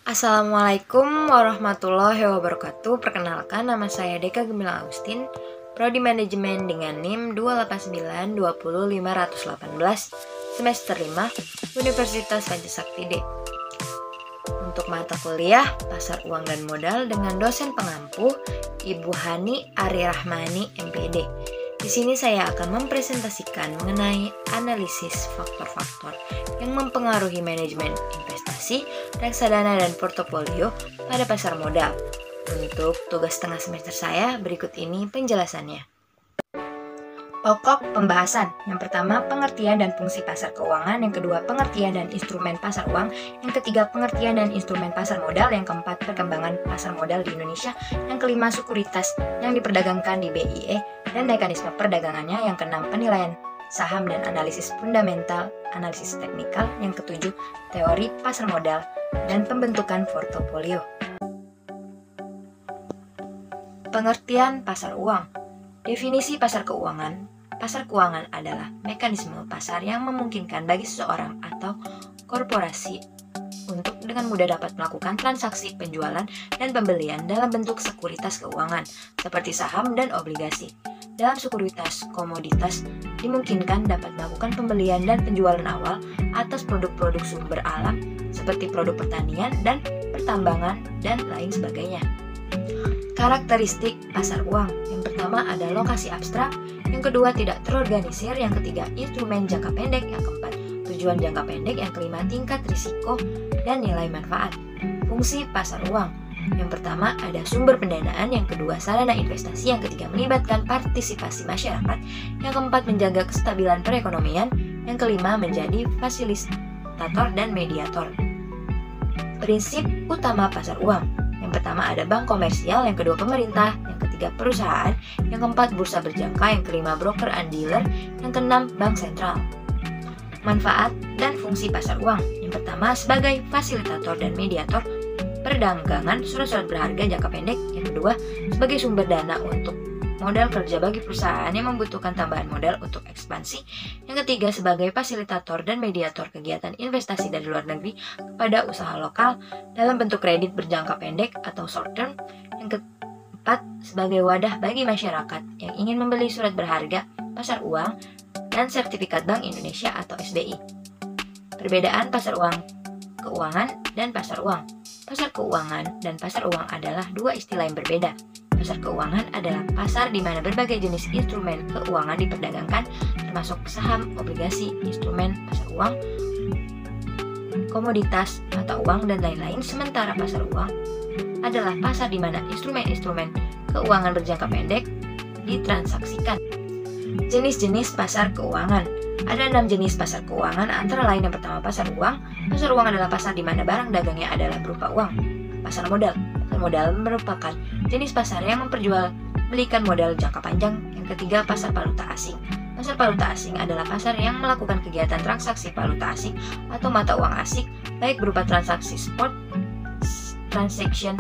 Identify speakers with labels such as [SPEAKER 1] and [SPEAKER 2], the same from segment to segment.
[SPEAKER 1] Assalamualaikum warahmatullahi wabarakatuh. Perkenalkan, nama saya Deka Gemilang Agustin, Prodi Manajemen dengan NIM 289200518, semester 5, Universitas Pancasakti D. Untuk mata kuliah Pasar Uang dan Modal dengan dosen pengampu Ibu Hani Ari Rahmani, MPD. Di sini saya akan mempresentasikan mengenai analisis faktor-faktor yang mempengaruhi manajemen investasi, reksadana, dan portofolio pada pasar modal. Untuk tugas tengah semester saya, berikut ini penjelasannya. Pokok pembahasan. Yang pertama, pengertian dan fungsi pasar keuangan. Yang kedua, pengertian dan instrumen pasar uang. Yang ketiga, pengertian dan instrumen pasar modal. Yang keempat, perkembangan pasar modal di Indonesia. Yang kelima, sekuritas yang diperdagangkan di BIE dan mekanisme perdagangannya. Yang keenam, penilaian saham dan analisis fundamental, analisis teknikal. Yang ketujuh, teori pasar modal dan pembentukan portofolio. Pengertian pasar uang. Definisi pasar keuangan. Pasar keuangan adalah mekanisme pasar yang memungkinkan bagi seseorang atau korporasi untuk dengan mudah dapat melakukan transaksi penjualan dan pembelian dalam bentuk sekuritas keuangan seperti saham dan obligasi. Dalam sekuritas komoditas dimungkinkan dapat melakukan pembelian dan penjualan awal atas produk-produk sumber alam seperti produk pertanian dan pertambangan dan lain sebagainya. Karakteristik pasar uang. Yang pertama ada lokasi abstrak, yang kedua tidak terorganisir, yang ketiga instrumen jangka pendek, yang keempat tujuan jangka pendek, yang kelima tingkat risiko dan nilai manfaat. Fungsi pasar uang. Yang pertama ada sumber pendanaan, yang kedua sarana investasi, yang ketiga melibatkan partisipasi masyarakat, yang keempat menjaga kestabilan perekonomian, yang kelima menjadi fasilitator dan mediator. Prinsip utama pasar uang. Yang pertama ada bank komersial, yang kedua pemerintah, yang ketiga perusahaan, yang keempat bursa berjangka, yang kelima broker and dealer, yang keenam bank sentral. Manfaat dan fungsi pasar uang. Yang pertama sebagai fasilitator dan mediator perdagangan surat-surat berharga jangka pendek, yang kedua sebagai sumber dana untuk modal kerja bagi perusahaan yang membutuhkan tambahan modal untuk ekspansi, yang ketiga sebagai fasilitator dan mediator kegiatan investasi dari luar negeri kepada usaha lokal dalam bentuk kredit berjangka pendek atau short term, yang keempat sebagai wadah bagi masyarakat yang ingin membeli surat berharga, pasar uang, dan sertifikat Bank Indonesia atau SBI. Perbedaan pasar uang keuangan dan pasar uang. Pasar keuangan dan pasar uang adalah dua istilah yang berbeda. Pasar keuangan adalah pasar di mana berbagai jenis instrumen keuangan diperdagangkan, termasuk saham, obligasi, instrumen pasar uang, komoditas, mata uang, dan lain-lain. Sementara pasar uang adalah pasar di mana instrumen-instrumen keuangan berjangka pendek ditransaksikan. Jenis-jenis pasar keuangan. Ada 6 jenis pasar keuangan, antara lain yang pertama pasar uang. Pasar uang adalah pasar di mana barang dagangnya adalah berupa uang. Pasar modal. Pasar modal merupakan jenis pasar yang memperjualbelikan modal jangka panjang. Yang ketiga pasar valuta asing. Pasar valuta asing adalah pasar yang melakukan kegiatan transaksi valuta asing atau mata uang asing, baik berupa transaksi spot transaction,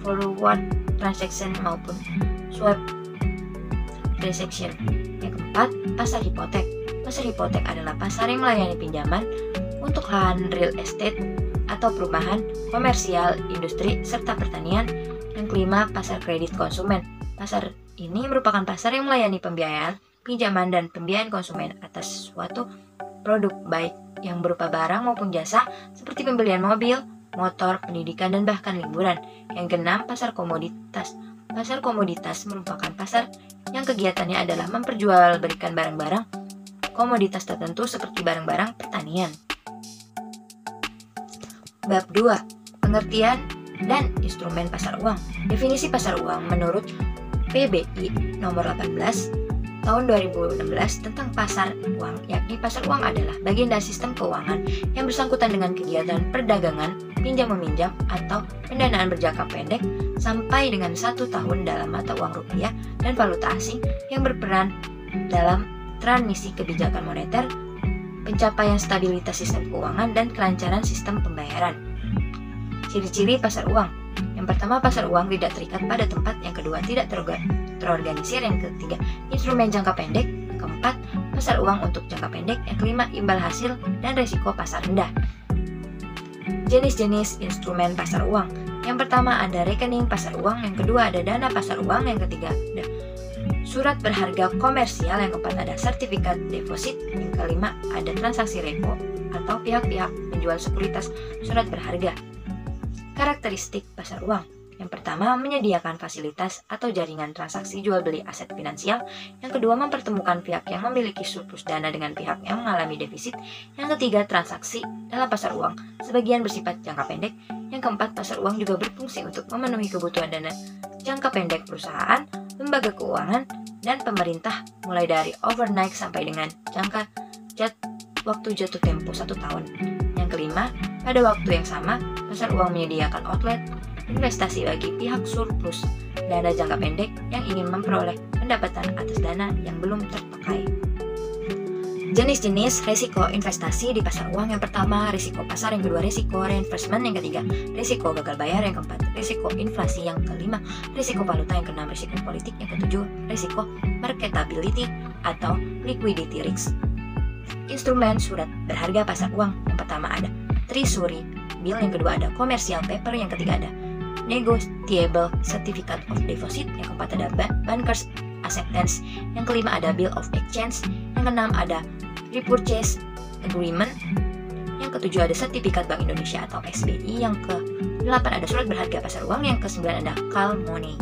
[SPEAKER 1] forward transaction, maupun swap transaction. Yang keempat, pasar hipotek. Pasar hipotek adalah pasar yang melayani pinjaman untuk lahan real estate atau perumahan, komersial, industri, serta pertanian. Yang kelima, pasar kredit konsumen. Pasar ini merupakan pasar yang melayani pembiayaan, pinjaman, dan pembiayaan konsumen atas suatu produk baik yang berupa barang maupun jasa seperti pembelian mobil, motor, pendidikan, dan bahkan liburan. Yang keenam, pasar komoditas. Pasar komoditas merupakan pasar yang kegiatannya adalah memperjualbelikan barang-barang komoditas tertentu seperti barang-barang pertanian. Bab 2. Pengertian dan instrumen pasar uang. Definisi pasar uang menurut PBI nomor 18 tahun 2016 tentang pasar uang, yakni pasar uang adalah bagian dari sistem keuangan yang bersangkutan dengan kegiatan perdagangan, pinjam-meminjam, atau pendanaan berjangka pendek sampai dengan 1 tahun dalam mata uang rupiah dan valuta asing yang berperan dalam transmisi kebijakan moneter, pencapaian stabilitas sistem keuangan, dan kelancaran sistem pembayaran. Ciri-ciri pasar uang. Yang pertama, pasar uang tidak terikat pada tempat. Yang kedua, tidak terorganisir. Yang ketiga, instrumen jangka pendek. Yang keempat, pasar uang untuk jangka pendek. Yang kelima, imbal hasil dan resiko pasar rendah. Jenis-jenis instrumen pasar uang. Yang pertama ada rekening pasar uang, yang kedua ada dana pasar uang, yang ketiga ada surat berharga komersial, yang keempat ada sertifikat deposit, yang kelima ada transaksi repo atau pihak-pihak menjual sekuritas surat berharga. Karakteristik pasar uang. Yang pertama, menyediakan fasilitas atau jaringan transaksi jual beli aset finansial. Yang kedua, mempertemukan pihak yang memiliki surplus dana dengan pihak yang mengalami defisit. Yang ketiga, transaksi dalam pasar uang sebagian bersifat jangka pendek. Yang keempat, pasar uang juga berfungsi untuk memenuhi kebutuhan dana jangka pendek perusahaan, lembaga keuangan, dan pemerintah, mulai dari overnight sampai dengan jangka waktu jatuh tempo 1 tahun. Yang kelima, pada waktu yang sama, pasar uang menyediakan outlet investasi bagi pihak surplus dana jangka pendek yang ingin memperoleh pendapatan atas dana yang belum terpakai. Jenis-jenis risiko investasi di pasar uang. Yang pertama, risiko pasar. Yang kedua, risiko reinvestment. Yang ketiga, risiko gagal bayar. Yang keempat, risiko inflasi. Yang kelima, risiko valuta. Yang keenam, risiko politik. Yang ketujuh, risiko marketability atau liquidity risk. Instrumen surat berharga pasar uang. Yang pertama ada treasury bill. Yang kedua ada commercial paper. Yang ketiga ada negotiable certificate of deposit. Yang keempat ada bankers acceptance. Yang kelima ada bill of exchange. Yang keenam ada repurchase agreement. Yang ketujuh ada sertifikat Bank Indonesia atau SBI. Yang ke-8 ada surat berharga pasar uang. Yang ke-9 ada call money.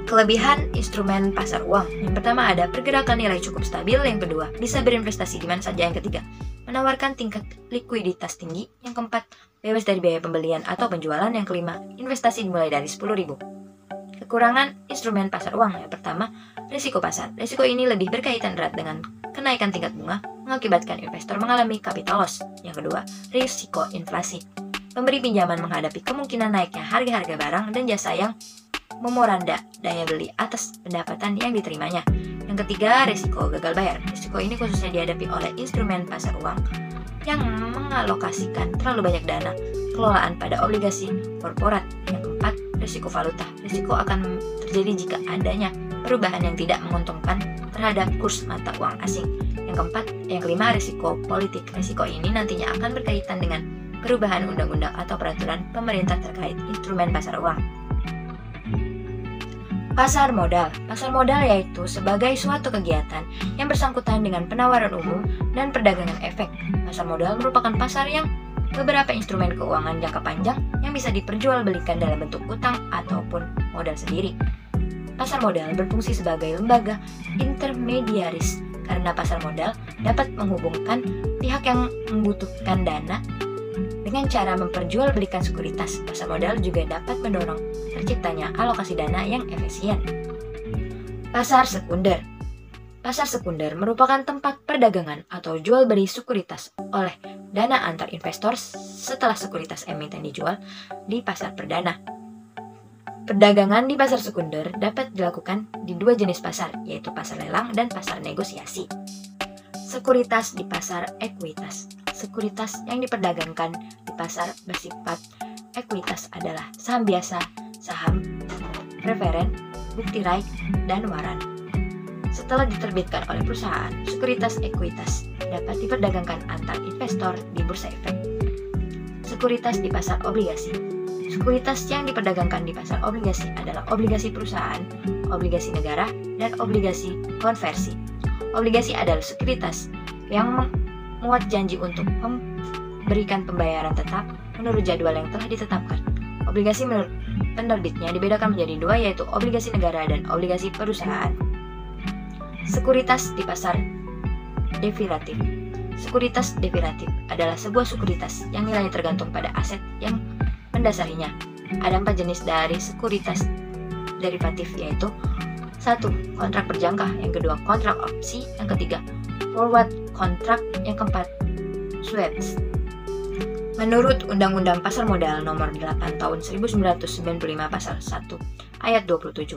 [SPEAKER 1] Kelebihan instrumen pasar uang. Yang pertama ada pergerakan nilai cukup stabil. Yang kedua, bisa berinvestasi di mana saja. Yang ketiga, menawarkan tingkat likuiditas tinggi. Yang keempat, bebas dari biaya pembelian atau penjualan. Yang kelima, investasi dimulai dari 10.000. Kekurangan instrumen pasar uang. Yang pertama, risiko pasar. Risiko ini lebih berkaitan erat dengan kenaikan tingkat bunga, mengakibatkan investor mengalami capital loss. Yang kedua, risiko inflasi. Pemberi pinjaman menghadapi kemungkinan naiknya harga-harga barang dan jasa yang memoranda daya beli atas pendapatan yang diterimanya. Yang ketiga, risiko gagal bayar. Risiko ini khususnya dihadapi oleh instrumen pasar uang yang mengalokasikan terlalu banyak dana kelolaan pada obligasi korporat. Yang keempat, risiko valuta. Risiko akan terjadi jika adanya perubahan yang tidak menguntungkan terhadap kurs mata uang asing. Yang kelima, risiko politik. Risiko ini nantinya akan berkaitan dengan perubahan undang-undang atau peraturan pemerintah terkait instrumen pasar uang. Pasar modal. Pasar modal yaitu sebagai suatu kegiatan yang bersangkutan dengan penawaran umum dan perdagangan efek. Pasar modal merupakan pasar yang beberapa instrumen keuangan jangka panjang yang bisa diperjualbelikan dalam bentuk utang ataupun modal sendiri. Pasar modal berfungsi sebagai lembaga intermediaris karena pasar modal dapat menghubungkan pihak yang membutuhkan dana dengan cara memperjualbelikan sekuritas. Pasar modal juga dapat mendorong terciptanya alokasi dana yang efisien. Pasar sekunder. Pasar sekunder merupakan tempat perdagangan atau jual beli sekuritas oleh dana antar investor setelah sekuritas emiten dijual di pasar perdana. Perdagangan di pasar sekunder dapat dilakukan di dua jenis pasar, yaitu pasar lelang dan pasar negosiasi. Sekuritas di pasar ekuitas. Sekuritas yang diperdagangkan di pasar bersifat ekuitas adalah saham biasa, saham preferen, bukti raih, dan waran. Setelah diterbitkan oleh perusahaan, sekuritas ekuitas dapat diperdagangkan antar investor di bursa efek. Sekuritas di pasar obligasi. Sekuritas yang diperdagangkan di pasar obligasi adalah obligasi perusahaan, obligasi negara, dan obligasi konversi. Obligasi adalah sekuritas yang memuat janji untuk memberikan pembayaran tetap menurut jadwal yang telah ditetapkan. Obligasi menurut penerbitnya dibedakan menjadi dua, yaitu obligasi negara dan obligasi perusahaan. Sekuritas di pasar derivatif. Sekuritas derivatif adalah sebuah sekuritas yang nilainya tergantung pada aset yang mendasarinya. Ada 4 jenis dari sekuritas derivatif, yaitu 1. Kontrak berjangka. Yang kedua, kontrak opsi. Yang ketiga, forward kontrak. Yang keempat, swaps. Menurut Undang-Undang Pasar Modal Nomor 8 Tahun 1995 Pasal 1 Ayat 27,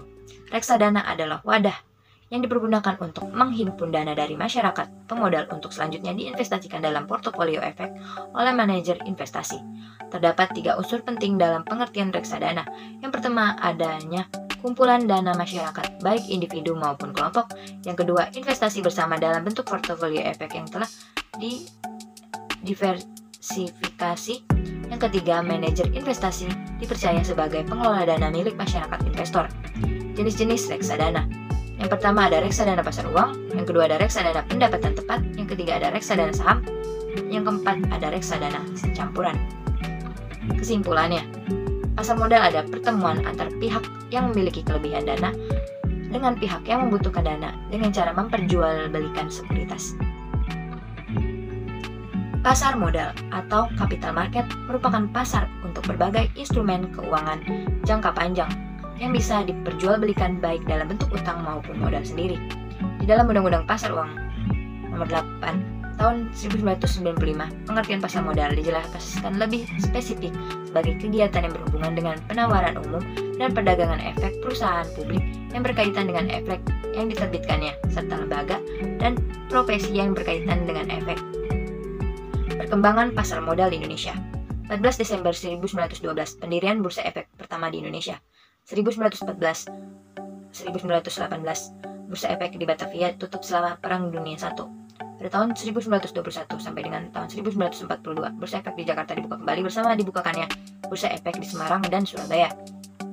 [SPEAKER 1] reksadana adalah wadah yang dipergunakan untuk menghimpun dana dari masyarakat pemodal untuk selanjutnya diinvestasikan dalam portofolio efek oleh manajer investasi. Terdapat 3 unsur penting dalam pengertian reksadana. Yang pertama, adanya kumpulan dana masyarakat, baik individu maupun kelompok. Yang kedua, investasi bersama dalam bentuk portofolio efek yang telah diversifikasi. Yang ketiga, manajer investasi dipercaya sebagai pengelola dana milik masyarakat investor. Jenis-jenis reksadana. Yang pertama ada reksadana pasar uang, yang kedua ada reksadana pendapatan tetap, yang ketiga ada reksadana saham, yang keempat ada reksadana campuran. Kesimpulannya, pasar modal ada pertemuan antar pihak yang memiliki kelebihan dana dengan pihak yang membutuhkan dana dengan cara memperjualbelikan sekuritas. Pasar modal atau capital market merupakan pasar untuk berbagai instrumen keuangan jangka panjang yang bisa diperjualbelikan baik dalam bentuk utang maupun modal sendiri. Di dalam Undang-Undang Pasar Uang Nomor 8 Tahun 1995, pengertian pasar modal dijelaskan lebih spesifik sebagai kegiatan yang berhubungan dengan penawaran umum dan perdagangan efek perusahaan publik yang berkaitan dengan efek yang diterbitkannya, serta lembaga dan profesi yang berkaitan dengan efek. Perkembangan pasar modal di Indonesia. 14 Desember 1912, pendirian Bursa Efek pertama di Indonesia. 1914-1918, Bursa Efek di Batavia tutup selama Perang Dunia I. Pada tahun 1921 sampai dengan tahun 1942, Bursa Efek di Jakarta dibuka kembali bersama dibukakannya Bursa Efek di Semarang dan Surabaya.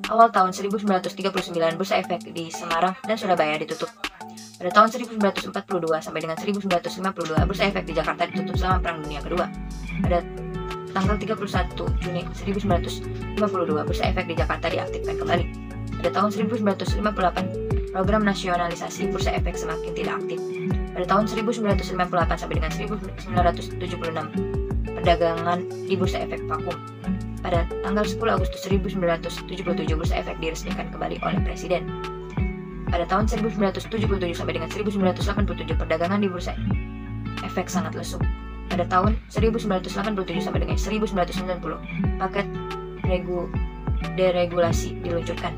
[SPEAKER 1] Awal tahun 1939, Bursa Efek di Semarang dan Surabaya ditutup. Pada tahun 1942 sampai dengan 1952, Bursa Efek di Jakarta ditutup selama Perang Dunia Kedua. Pada tanggal 31 Juni 1952, Bursa Efek di Jakarta diaktifkan kembali. Pada tahun 1958, program nasionalisasi Bursa Efek semakin tidak aktif. Pada tahun 1958 sampai dengan 1976, perdagangan di Bursa Efek vakum. Pada tanggal 10 Agustus 1977, Bursa Efek diresmikan kembali oleh Presiden. Pada tahun 1977 sampai dengan 1987, perdagangan di Bursa Efek sangat lesu. Pada tahun 1987 sampai dengan 1990, paket deregulasi diluncurkan.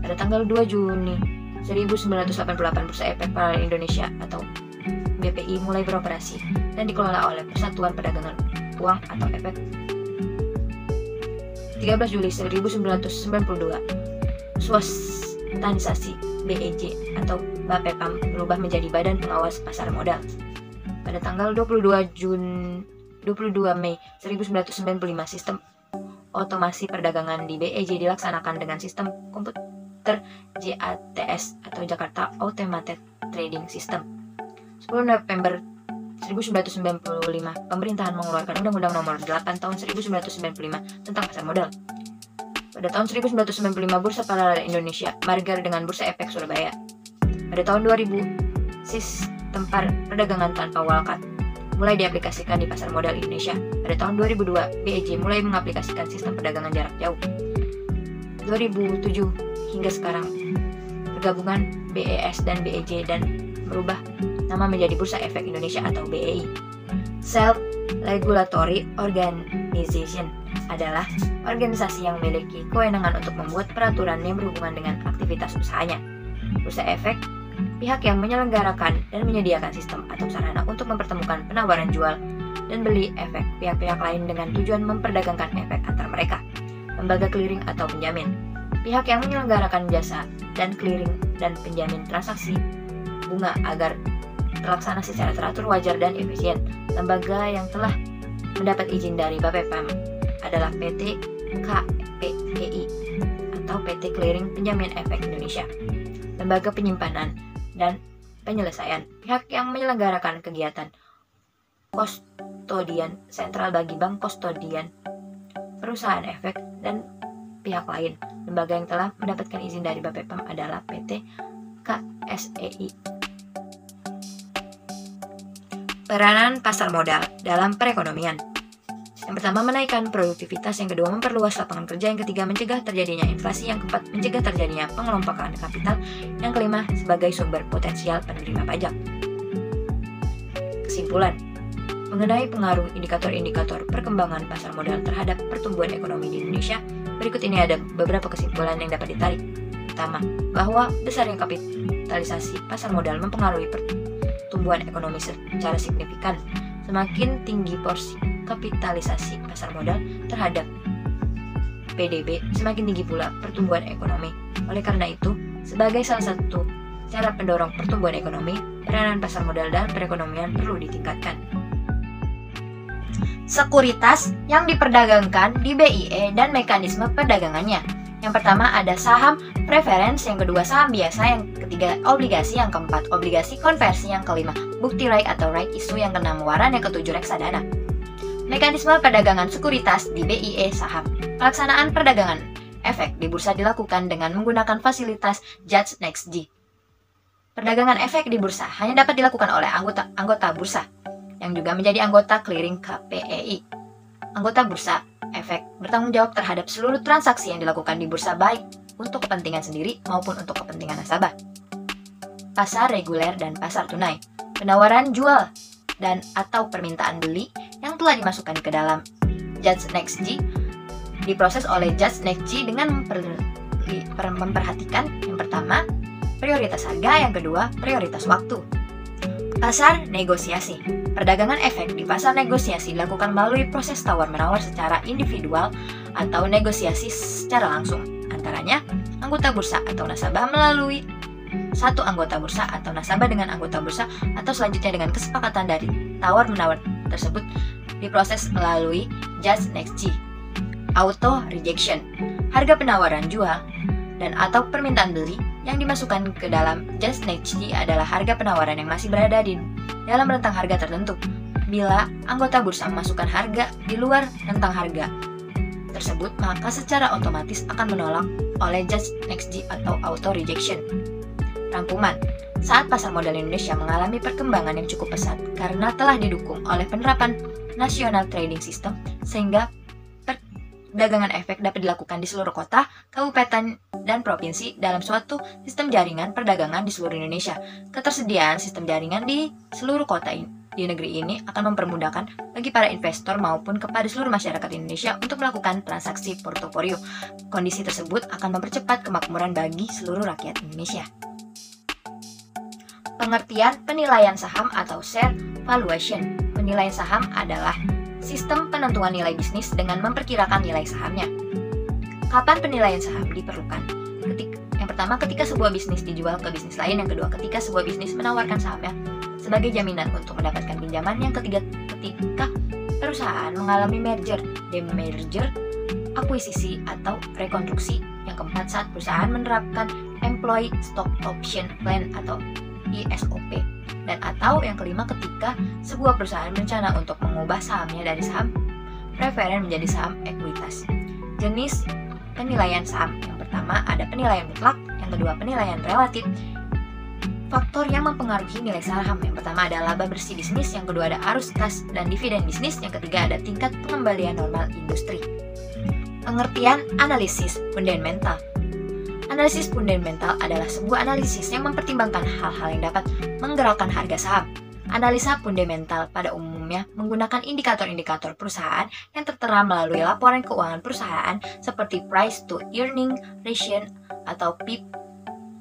[SPEAKER 1] Pada tanggal 2 Juni 1988, Bursa Efek Paralel Indonesia atau BPI mulai beroperasi dan dikelola oleh Persatuan Perdagangan Uang atau Efek. 13 Juli 1992, swastanisasi BEJ atau Bapepam berubah menjadi Badan Pengawas Pasar Modal. Pada tanggal 22 Mei 1995, sistem otomasi perdagangan di BEJ dilaksanakan dengan sistem komputer JATS atau Jakarta Automated Trading System. 10 November 1995, pemerintahan mengeluarkan Undang-Undang Nomor 8 Tahun 1995 tentang pasar modal. Pada tahun 1995, Bursa Paralel Indonesia margar dengan Bursa Efek Surabaya. Pada tahun 2000, sistem perdagangan tanpa walkat mulai diaplikasikan di pasar modal Indonesia. Pada tahun 2002, BEJ mulai mengaplikasikan sistem perdagangan jarak jauh. 2007 hingga sekarang, pergabungan BES dan BEJ dan merubah nama menjadi Bursa Efek Indonesia atau BEI. Self Regulatory Organization adalah organisasi yang memiliki kewenangan untuk membuat peraturan yang berhubungan dengan aktivitas usahanya. Bursa Efek, pihak yang menyelenggarakan dan menyediakan sistem atau sarana untuk mempertemukan penawaran jual dan beli efek pihak-pihak lain dengan tujuan memperdagangkan efek antar mereka. Lembaga clearing atau penjamin, pihak yang menyelenggarakan jasa dan clearing dan penjamin transaksi bunga agar terlaksana secara teratur, wajar, dan efisien. Lembaga yang telah mendapat izin dari Bapepam adalah PT KPEI atau PT Clearing Penjamin Efek Indonesia. Lembaga penyimpanan dan penyelesaian, pihak yang menyelenggarakan kegiatan kustodian sentral bagi bank kustodian, perusahaan efek, dan pihak lain. Lembaga yang telah mendapatkan izin dari Bapepam adalah PT KSEI. Peranan pasar modal dalam perekonomian. Yang pertama, menaikkan produktivitas. Yang kedua, memperluas lapangan kerja. Yang ketiga, mencegah terjadinya inflasi. Yang keempat, mencegah terjadinya pengelompokan kapital. Yang kelima, sebagai sumber potensial penerima pajak. Kesimpulan mengenai pengaruh indikator-indikator perkembangan pasar modal terhadap pertumbuhan ekonomi di Indonesia, berikut ini ada beberapa kesimpulan yang dapat ditarik. Pertama, bahwa besarnya kapitalisasi pasar modal mempengaruhi pertumbuhan ekonomi secara signifikan. Semakin tinggi porsi kapitalisasi pasar modal terhadap PDB, semakin tinggi pula pertumbuhan ekonomi. Oleh karena itu, sebagai salah satu cara pendorong pertumbuhan ekonomi, peranan pasar modal dalam perekonomian perlu ditingkatkan. sekuritas yang diperdagangkan di BIE dan mekanisme perdagangannya. Yang pertama ada saham preference, yang kedua saham biasa, yang ketiga obligasi, yang keempat obligasi konversi, yang kelima bukti right atau right issue, yang keenam waran, yang ketujuh reksadana. Mekanisme perdagangan sekuritas di BIE saham. Pelaksanaan perdagangan efek di bursa dilakukan dengan menggunakan fasilitas Judge Next G. Perdagangan efek di bursa hanya dapat dilakukan oleh anggota bursa yang juga menjadi anggota clearing KPEI. Anggota bursa efek bertanggung jawab terhadap seluruh transaksi yang dilakukan di bursa, baik untuk kepentingan sendiri maupun untuk kepentingan nasabah. Pasar reguler dan pasar tunai. Penawaran jual dan atau permintaan beli yang telah dimasukkan ke dalam Judge Next G diproses oleh Judge Next G dengan memperhatikan yang pertama prioritas harga, yang kedua prioritas waktu. Pasar negosiasi. Perdagangan efek di pasar negosiasi dilakukan melalui proses tawar-menawar secara individual atau negosiasi secara langsung. Antaranya, anggota bursa atau nasabah melalui satu anggota bursa atau nasabah dengan anggota bursa, atau selanjutnya dengan kesepakatan dari tawar-menawar tersebut diproses melalui Judge Next G. Auto rejection. Harga penawaran jual dan atau permintaan beli yang dimasukkan ke dalam Judge Next G adalah harga penawaran yang masih berada di dalam rentang harga tertentu. Bila anggota bursa memasukkan harga di luar rentang harga tersebut, maka secara otomatis akan menolak oleh Judge Next G atau auto rejection. Rangkuman. Saat pasar modal Indonesia mengalami perkembangan yang cukup pesat karena telah didukung oleh penerapan National Trading System, sehingga perdagangan efek dapat dilakukan di seluruh kota, kabupaten, dan provinsi dalam suatu sistem jaringan perdagangan di seluruh Indonesia. Ketersediaan sistem jaringan di seluruh kota di negeri ini akan mempermudahkan bagi para investor maupun kepada seluruh masyarakat Indonesia untuk melakukan transaksi portofolio. Kondisi tersebut akan mempercepat kemakmuran bagi seluruh rakyat Indonesia. Pengertian penilaian saham atau share valuation. Penilaian saham adalah sistem penentuan nilai bisnis dengan memperkirakan nilai sahamnya. Kapan penilaian saham diperlukan? Yang pertama, ketika sebuah bisnis dijual ke bisnis lain. Yang kedua, ketika sebuah bisnis menawarkan sahamnya sebagai jaminan untuk mendapatkan pinjaman. Yang ketiga, ketika perusahaan mengalami merger, demerger, akuisisi, atau rekonstruksi. Yang keempat, saat perusahaan menerapkan Employee Stock Option Plan atau ESOP. Dan atau yang kelima, ketika sebuah perusahaan berencana untuk mengubah sahamnya dari saham preferen menjadi saham ekuitas. Jenis penilaian saham. Yang pertama ada penilaian mutlak, yang kedua penilaian relatif. Faktor yang mempengaruhi nilai saham. Yang pertama ada laba bersih bisnis, yang kedua ada arus kas dan dividen bisnis, yang ketiga ada tingkat pengembalian normal industri. Pengertian analisis fundamental. Analisis fundamental adalah sebuah analisis yang mempertimbangkan hal-hal yang dapat menggerakkan harga saham. Analisa fundamental pada umumnya menggunakan indikator-indikator perusahaan yang tertera melalui laporan keuangan perusahaan seperti price to earning ratio atau PIP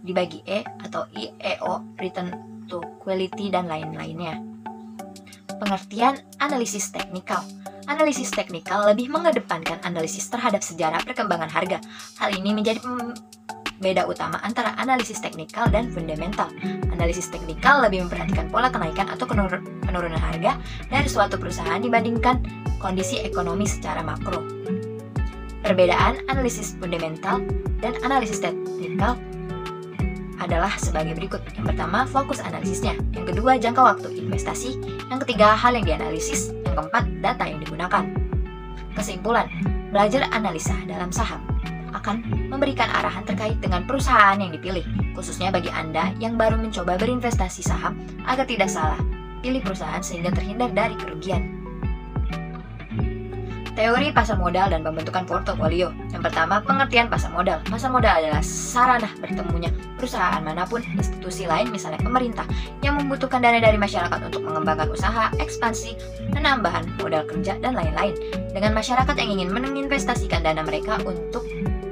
[SPEAKER 1] dibagi E atau IEO, return to quality, dan lain-lainnya. Pengertian analisis teknikal. Analisis teknikal lebih mengedepankan analisis terhadap sejarah perkembangan harga. Hal ini menjadi beda utama antara analisis teknikal dan fundamental. Analisis teknikal lebih memperhatikan pola kenaikan atau penurunan harga dari suatu perusahaan dibandingkan kondisi ekonomi secara makro. Perbedaan analisis fundamental dan analisis teknikal adalah sebagai berikut. Yang pertama, fokus analisisnya. Yang kedua, jangka waktu investasi. Yang ketiga, hal yang dianalisis. Yang keempat, data yang digunakan. Kesimpulan, belajar analisa dalam saham akan memberikan arahan terkait dengan perusahaan yang dipilih, khususnya bagi Anda yang baru mencoba berinvestasi saham, agar tidak salah pilih perusahaan sehingga terhindar dari kerugian. Teori pasar modal dan pembentukan portofolio. Yang pertama, pengertian pasar modal. Pasar modal adalah sarana bertemunya perusahaan manapun, institusi lain, misalnya pemerintah, yang membutuhkan dana dari masyarakat untuk mengembangkan usaha, ekspansi, penambahan modal kerja, dan lain-lain. Dengan masyarakat yang ingin menginvestasikan dana mereka untuk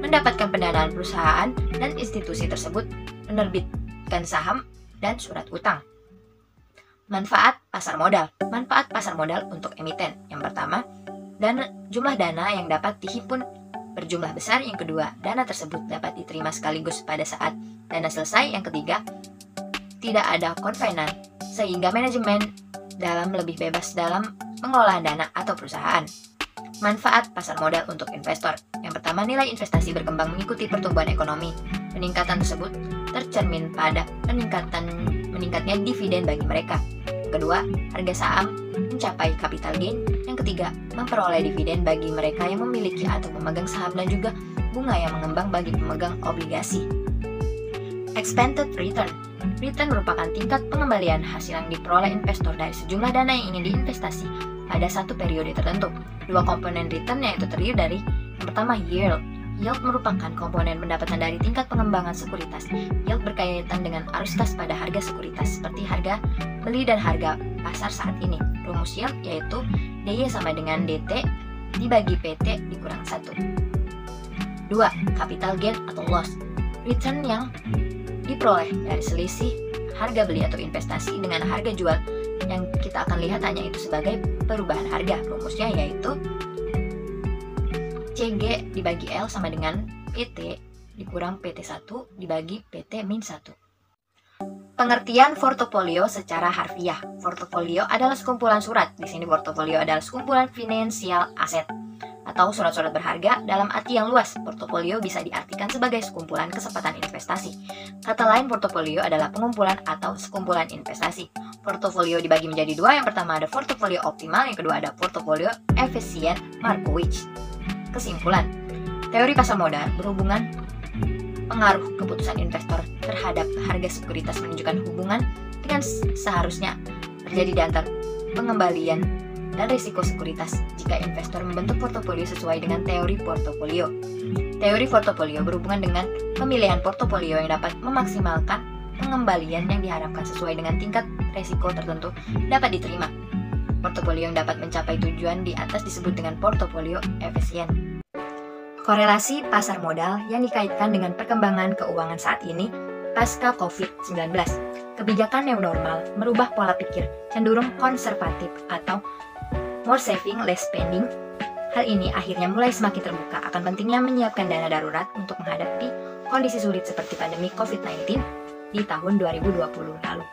[SPEAKER 1] mendapatkan pendanaan perusahaan dan institusi tersebut, menerbitkan saham dan surat utang. Manfaat pasar modal. Manfaat pasar modal untuk emiten. Yang pertama, jumlah dana yang dapat dihimpun berjumlah besar. Yang kedua, dana tersebut dapat diterima sekaligus pada saat dana selesai. Yang ketiga, tidak ada konvenan sehingga manajemen dalam lebih bebas dalam pengelolaan dana atau perusahaan. Manfaat pasar modal untuk investor. Yang pertama, nilai investasi berkembang mengikuti pertumbuhan ekonomi. Peningkatan tersebut tercermin pada meningkatnya dividen bagi mereka. Yang kedua, harga saham mencapai capital gain. Yang ketiga, memperoleh dividen bagi mereka yang memiliki atau memegang saham dan juga bunga yang mengembang bagi pemegang obligasi. Expected return. Return merupakan tingkat pengembalian hasil yang diperoleh investor dari sejumlah dana yang ingin diinvestasi pada satu periode tertentu. Dua komponen return yaitu terdiri dari yang pertama yield. Yield merupakan komponen pendapatan dari tingkat pengembangan sekuritas. Yield berkaitan dengan arus kas pada harga sekuritas seperti harga beli dan harga pasar saat ini. Rumus yield yaitu DY sama dengan DT dibagi PT dikurang 1. 2. Capital gain atau loss. Return yang diperoleh dari selisih harga beli atau investasi dengan harga jual yang kita akan lihat hanya itu sebagai perubahan harga. Rumusnya yaitu CG dibagi L sama dengan PT dikurang PT1 dibagi PT min 1. Pengertian portofolio secara harfiah. Portofolio adalah sekumpulan surat. Di sini portofolio adalah sekumpulan finansial aset atau surat-surat berharga. Dalam arti yang luas, portofolio bisa diartikan sebagai sekumpulan kesempatan investasi. Kata lain, portofolio adalah pengumpulan atau sekumpulan investasi. Portofolio dibagi menjadi dua. Yang pertama ada portofolio optimal, yang kedua ada portofolio efisien Markowitz. Kesimpulan, teori pasar modal berhubungan pengaruh keputusan investor terhadap harga sekuritas menunjukkan hubungan dengan seharusnya terjadi di antara pengembalian dan risiko sekuritas jika investor membentuk portofolio sesuai dengan teori portofolio. Teori portofolio berhubungan dengan pemilihan portofolio yang dapat memaksimalkan pengembalian yang diharapkan sesuai dengan tingkat risiko tertentu dapat diterima. Portofolio yang dapat mencapai tujuan di atas disebut dengan portofolio efisien. Korelasi pasar modal yang dikaitkan dengan perkembangan keuangan saat ini pasca COVID-19. Kebijakan new normal merubah pola pikir cenderung konservatif atau more saving, less spending. Hal ini akhirnya mulai semakin terbuka akan pentingnya menyiapkan dana darurat untuk menghadapi kondisi sulit seperti pandemi COVID-19 di tahun 2020 lalu.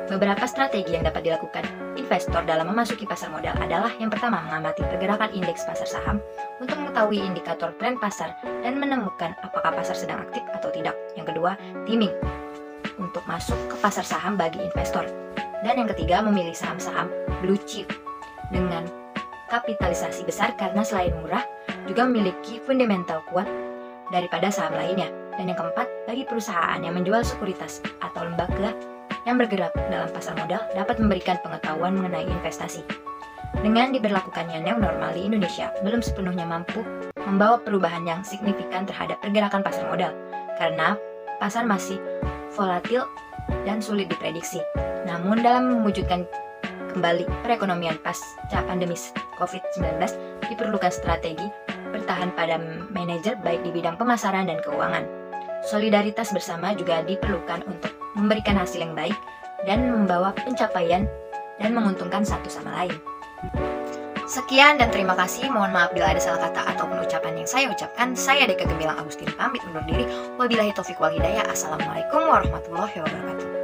[SPEAKER 1] Beberapa strategi yang dapat dilakukan investor dalam memasuki pasar modal adalah yang pertama, mengamati pergerakan indeks pasar saham untuk mengetahui indikator tren pasar dan menemukan apakah pasar sedang aktif atau tidak. Yang kedua, timing untuk masuk ke pasar saham bagi investor. Dan yang ketiga, memilih saham-saham blue chip dengan kapitalisasi besar karena selain murah, juga memiliki fundamental kuat daripada saham lainnya. Dan yang keempat, bagi perusahaan yang menjual sekuritas atau lembaga yang bergerak dalam pasar modal dapat memberikan pengetahuan mengenai investasi. Dengan diberlakukannya new normal di Indonesia, belum sepenuhnya mampu membawa perubahan yang signifikan terhadap pergerakan pasar modal, karena pasar masih volatil dan sulit diprediksi. Namun dalam mewujudkan kembali perekonomian pasca pandemi COVID-19, diperlukan strategi bertahan pada manajer baik di bidang pemasaran dan keuangan. Solidaritas bersama juga diperlukan untuk memberikan hasil yang baik dan membawa pencapaian dan menguntungkan satu sama lain. Sekian dan terima kasih. Mohon maaf bila ada salah kata ataupun ucapan yang saya ucapkan. Saya Deka Gemilang Agustin pamit undur diri. Wabillahi taufiq wal hidayah. Assalamualaikum warahmatullahi wabarakatuh.